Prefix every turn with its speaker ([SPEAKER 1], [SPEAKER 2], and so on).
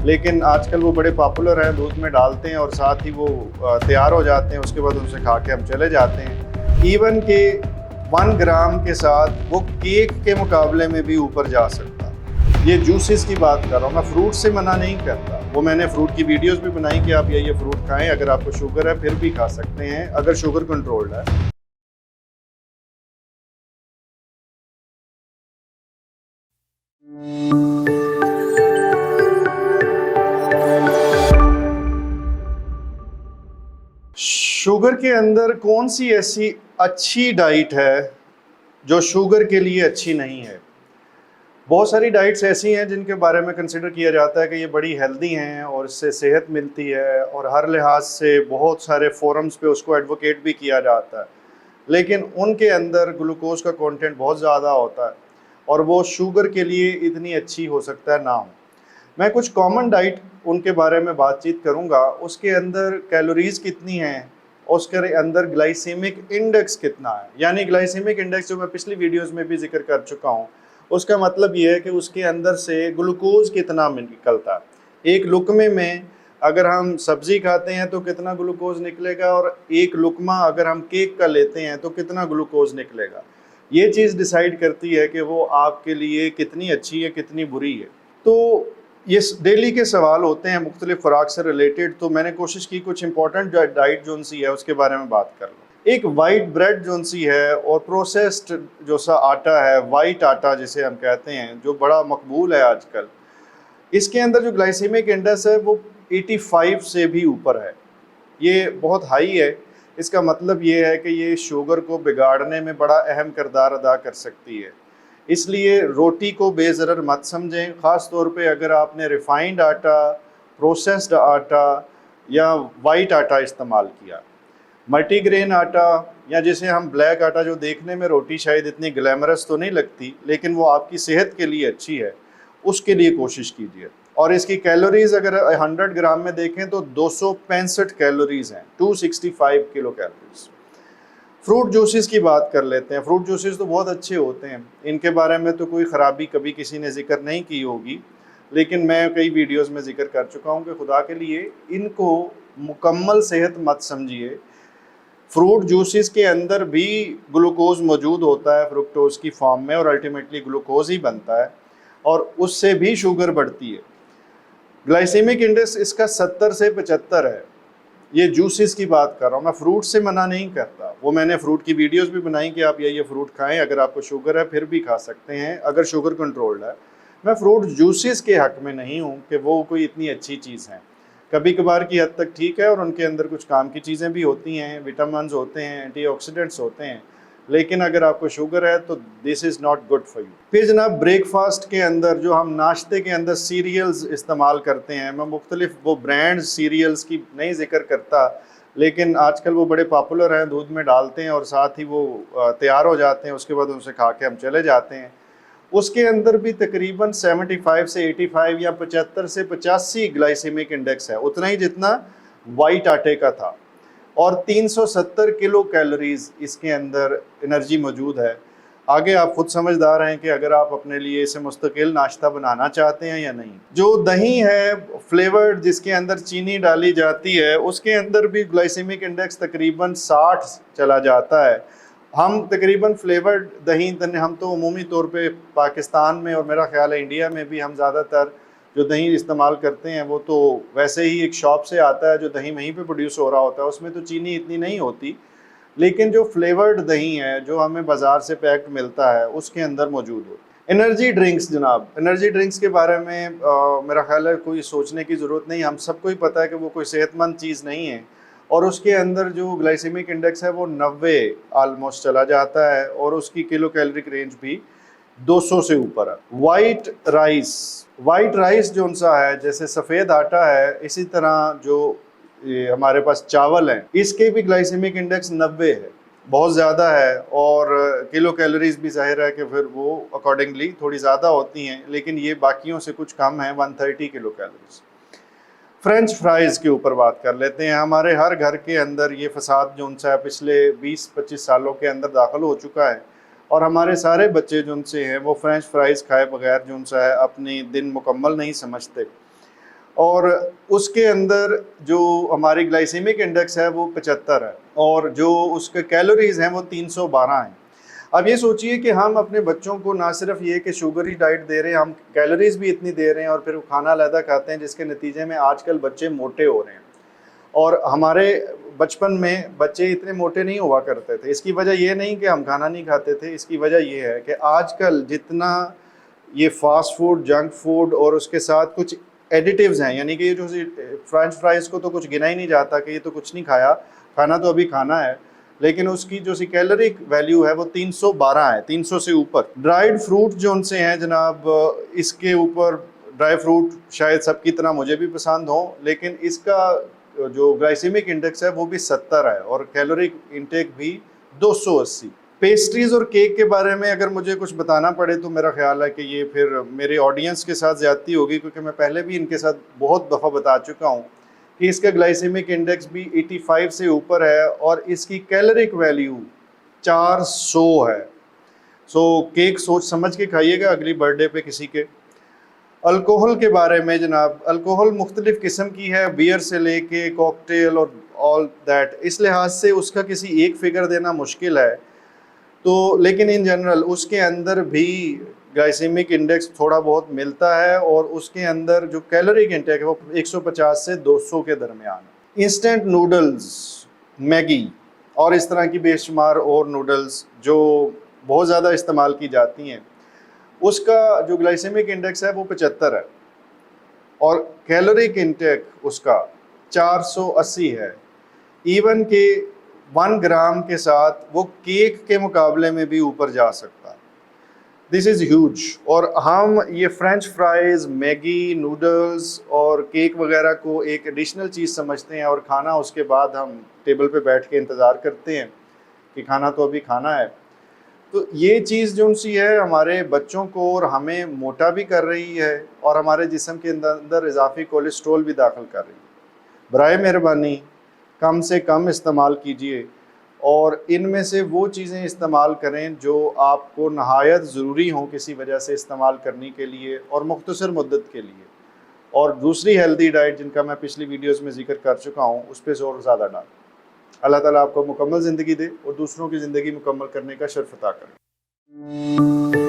[SPEAKER 1] लेकिन आजकल वो बड़े पॉपुलर हैं, दूध में डालते हैं और साथ ही वो तैयार हो जाते हैं। उसके बाद उनसे खा के हम चले जाते हैं। इवन के 1 ग्राम के साथ वो केक के मुकाबले में भी ऊपर जा सकता है। ये जूसेस की बात कर रहा हूँ, मैं फ्रूट से मना नहीं करता। वो मैंने फ्रूट की वीडियोस भी बनाई कि आप ये फ्रूट खाएं, अगर आपको शुगर है फिर भी खा सकते हैं, अगर शुगर कंट्रोल्ड है। शुगर के अंदर कौन सी ऐसी अच्छी डाइट है जो शुगर के लिए अच्छी नहीं है? बहुत सारी डाइट्स ऐसी हैं जिनके बारे में कंसिडर किया जाता है कि ये बड़ी हेल्दी हैं और इससे सेहत मिलती है और हर लिहाज से बहुत सारे फोरम्स पे उसको एडवोकेट भी किया जाता है, लेकिन उनके अंदर ग्लूकोज का कंटेंट बहुत ज़्यादा होता है और वो शुगर के लिए इतनी अच्छी हो सकता है ना हो। मैं कुछ कॉमन डाइट उनके बारे में बातचीत करूंगा, उसके अंदर कैलोरीज कितनी हैं, उसके अंदर ग्लाइसेमिक इंडेक्स कितना है। यानी ग्लाइसेमिक इंडेक्स जो मैं पिछली वीडियोस में भी जिक्र कर चुका हूँ, उसका मतलब ये है कि उसके अंदर से ग्लूकोज कितना निकलता है। एक लुकमे में अगर हम सब्जी खाते हैं तो कितना ग्लूकोज निकलेगा, और एक लुकमा अगर हम केक का लेते हैं तो कितना ग्लूकोज निकलेगा। ये चीज़ डिसाइड करती है कि वो आपके लिए कितनी अच्छी है, कितनी बुरी है। तो ये डेली के सवाल होते हैं मुख्तलिफ खुराक से रिलेटेड, तो मैंने कोशिश की कुछ इंपॉर्टेंट डाइट जोन सी है उसके बारे में बात कर लो। एक वाइट ब्रेड जोन सी है और प्रोसेस्ड जो सा आटा है, वाइट आटा जिसे हम कहते हैं, जो बड़ा मकबूल है आजकल, इसके अंदर जो ग्लाइसेमिक इंडेक्स है वो 85 से भी ऊपर है। ये बहुत हाई है। इसका मतलब ये है कि ये शुगर को बिगाड़ने में बड़ा अहम किरदार अदा कर सकती है। इसलिए रोटी को बेज़रर मत समझें, ख़ास तौर पे अगर आपने रिफ़ाइंड आटा, प्रोसेस्ड आटा या वाइट आटा इस्तेमाल किया। मल्टीग्रेन आटा या जिसे हम ब्लैक आटा, जो देखने में रोटी शायद इतनी ग्लैमरस तो नहीं लगती लेकिन वो आपकी सेहत के लिए अच्छी है, उसके लिए कोशिश कीजिए। और इसकी कैलोरीज अगर 100 ग्राम में देखें तो 265 कैलोरीज हैं, 265 किलो कैलोरीज। फ्रूट जूसेस की बात कर लेते हैं। फ्रूट जूसेस तो बहुत अच्छे होते हैं, इनके बारे में तो कोई ख़राबी कभी किसी ने जिक्र नहीं की होगी, लेकिन मैं कई वीडियोस में जिक्र कर चुका हूँ कि खुदा के लिए इनको मुकम्मल सेहत मत समझिए। फ्रूट जूसेस के अंदर भी ग्लूकोज मौजूद होता है फ्रुक्टोज की फॉर्म में, और अल्टीमेटली ग्लूकोज ही बनता है और उससे भी शुगर बढ़ती है। ग्लाइसेमिक इंडेक्स इसका 70 से 75 है। ये जूसेस की बात कर रहा हूँ, मैं फ्रूट से मना नहीं करता। वो मैंने फ्रूट की वीडियोस भी बनाई कि आप ये फ्रूट खाएं, अगर आपको शुगर है फिर भी खा सकते हैं, अगर शुगर कंट्रोल्ड है। मैं फ्रूट जूसेस के हक में नहीं हूँ कि वो कोई इतनी अच्छी चीज़ है। कभी कभार की हद तक ठीक है और उनके अंदर कुछ काम की चीज़ें भी होती हैं, विटामिन्स होते हैं, एंटीऑक्सीडेंट्स होते हैं, लेकिन अगर आपको शुगर है तो this is not good for you. फिर जनाब, ब्रेकफास्ट के अंदर जो हम नाश्ते के अंदर सीरियल्स इस्तेमाल करते हैं, मैं मुख्तलिफ वो ब्रांड्स सीरियल्स की नहीं जिक्र करता, लेकिन आजकल वो बड़े पॉपुलर हैं, दूध में डालते हैं और साथ ही वो तैयार हो जाते हैं। उसके बाद उनसे खा के हम चले जाते हैं। उसके अंदर भी तकरीबन 75 से 85 या 75 से 85 ग्लाइसेमिक इंडेक्स है, उतना ही जितना वाइट आटे का था, और 370 किलो कैलोरीज इसके अंदर एनर्जी मौजूद है। आगे आप खुद समझदार हैं कि अगर आप अपने लिए इसे मुस्तकिल नाश्ता बनाना चाहते हैं या नहीं। जो दही है फ्लेवर्ड, जिसके अंदर चीनी डाली जाती है, उसके अंदर भी ग्लाइसेमिक इंडेक्स तकरीबन 60 चला जाता है। हम तकरीबन फ्लेवर्ड दही, हम तो उमूमी तौर पे पाकिस्तान में और मेरा ख्याल है इंडिया में भी, हम ज़्यादातर जो दही इस्तेमाल करते हैं वो तो वैसे ही एक शॉप से आता है, जो दही वहीं पे प्रोड्यूस हो रहा होता है, उसमें तो चीनी इतनी नहीं होती। लेकिन जो फ्लेवर्ड दही है जो हमें बाज़ार से पैक्ड मिलता है उसके अंदर मौजूद होती है। एनर्जी ड्रिंक्स, जनाब, एनर्जी ड्रिंक्स के बारे में मेरा ख्याल है कोई सोचने की ज़रूरत नहीं, हम सबको ही पता है कि वो कोई सेहतमंद चीज़ नहीं है, और उसके अंदर जो ग्लाइसेमिक इंडेक्स है वो 90 आलमोस्ट चला जाता है, और उसकी किलो कैलोरिक रेंज भी 200 से ऊपर है। वाइट राइस जो सा है, जैसे सफ़ेद आटा है, इसी तरह जो हमारे पास चावल हैं, इसके भी ग्लाइसेमिक इंडेक्स 90 है, बहुत ज़्यादा है, और किलो कैलोरीज भी जाहिर है कि फिर वो अकॉर्डिंगली थोड़ी ज़्यादा होती हैं, लेकिन ये बाकियों से कुछ कम है, 130 किलो कैलोरीज। फ्रेंच फ्राइज़ के ऊपर बात कर लेते हैं। हमारे हर घर के अंदर ये फसाद जो सा है पिछले 20-25 सालों के अंदर दाखिल हो चुका है, और हमारे सारे बच्चे जो हैं वो फ्रेंच फ्राइज़ खाए बगैर जो सा है अपनी दिन मुकम्मल नहीं समझते। और उसके अंदर जो हमारी ग्लाइसेमिक इंडेक्स है वो 75 है और जो उसके कैलोरीज हैं वो 312 हैं। अब ये सोचिए कि हम अपने बच्चों को ना सिर्फ ये कि शुगर ही डाइट दे रहे हैं, हम कैलोरीज भी इतनी दे रहे हैं और फिर वो खाना अलहदा खाते हैं, जिसके नतीजे में आजकल बच्चे मोटे हो रहे हैं। और हमारे बचपन में बच्चे इतने मोटे नहीं हुआ करते थे। इसकी वजह ये नहीं कि हम खाना नहीं खाते थे, इसकी वजह ये है कि आजकल जितना ये फास्ट फूड, जंक फूड और उसके साथ कुछ एडिटिव्स हैं, यानी कि ये जो फ्रेंच फ्राइज़ को तो कुछ गिना ही नहीं जाता कि ये तो कुछ नहीं खाया, खाना तो अभी खाना है, लेकिन उसकी जो सी कैलोरिक वैल्यू है वो 312 है, 300 से ऊपर। ड्राइड फ्रूट जो उनसे हैं जनाब, इसके ऊपर ड्राई फ्रूट शायद सबकी तरह मुझे भी पसंद हो, लेकिन इसका जो ग्लाइसेमिक इंडेक्स है वो भी 70 है और कैलोरिक इंटेक भी 280। पेस्ट्रीज और केक के बारे में अगर मुझे कुछ बताना पड़े तो मेरा ख्याल है कि ये फिर मेरे ऑडियंस के साथ ज़्यादती होगी, क्योंकि मैं पहले भी इनके साथ बहुत दफ़ा बता चुका हूँ कि इसका ग्लाइसेमिक इंडेक्स भी 85 से ऊपर है और इसकी कैलोरिक वैल्यू 400 है। सो केक सोच समझ के खाइएगा अगली बर्थडे पे किसी के। अल्कोहल के बारे में जनाब, अल्कोहल मुख्तलिफ़ किस्म की है, बियर से लेके कॉकटेल और ऑल दैट, इस लिहाज से उसका किसी एक फ़िगर देना मुश्किल है। तो लेकिन इन जनरल उसके अंदर भी ग्लाइसेमिक इंडेक्स थोड़ा बहुत मिलता है और उसके अंदर जो कैलोरिक इंटेक है वो 150 से 200 के दरमियान। इंस्टेंट नूडल्स, मैगी और इस तरह की बेशुमार और नूडल्स जो बहुत ज़्यादा इस्तेमाल की जाती हैं, उसका जो ग्लाइसेमिक इंडेक्स है वो 75 है और कैलोरिक इंटेक उसका 480 है। इवन के 1 ग्राम के साथ वो केक के मुकाबले में भी ऊपर जा सकता है। This is huge. और हम ये फ्रेंच फ्राइज़, मैगी, नूडल्स और केक वगैरह को एक एडिशनल चीज़ समझते हैं और खाना उसके बाद हम टेबल पे बैठ के इंतज़ार करते हैं कि खाना तो अभी खाना है। तो ये चीज़ जो सी है हमारे बच्चों को और हमें मोटा भी कर रही है और हमारे जिस्म के अंदर इजाफी कोलेस्ट्रोल भी दाखिल कर रही है। बराए मेहरबानी कम से कम इस्तेमाल कीजिए और इनमें से वो चीज़ें इस्तेमाल करें जो आपको नहायत ज़रूरी हों किसी वजह से इस्तेमाल करने के लिए और मुख्तसर मुद्दत के लिए। और दूसरी हेल्दी डाइट जिनका मैं पिछली वीडियोज़ में जिक्र कर चुका हूँ, उस पर ज़ोर ज़्यादा डालें। अल्लाह ताला आपको मुकम्मल ज़िंदगी दे और दूसरों की ज़िंदगी मुकम्मल करने का शर्फ अता करे।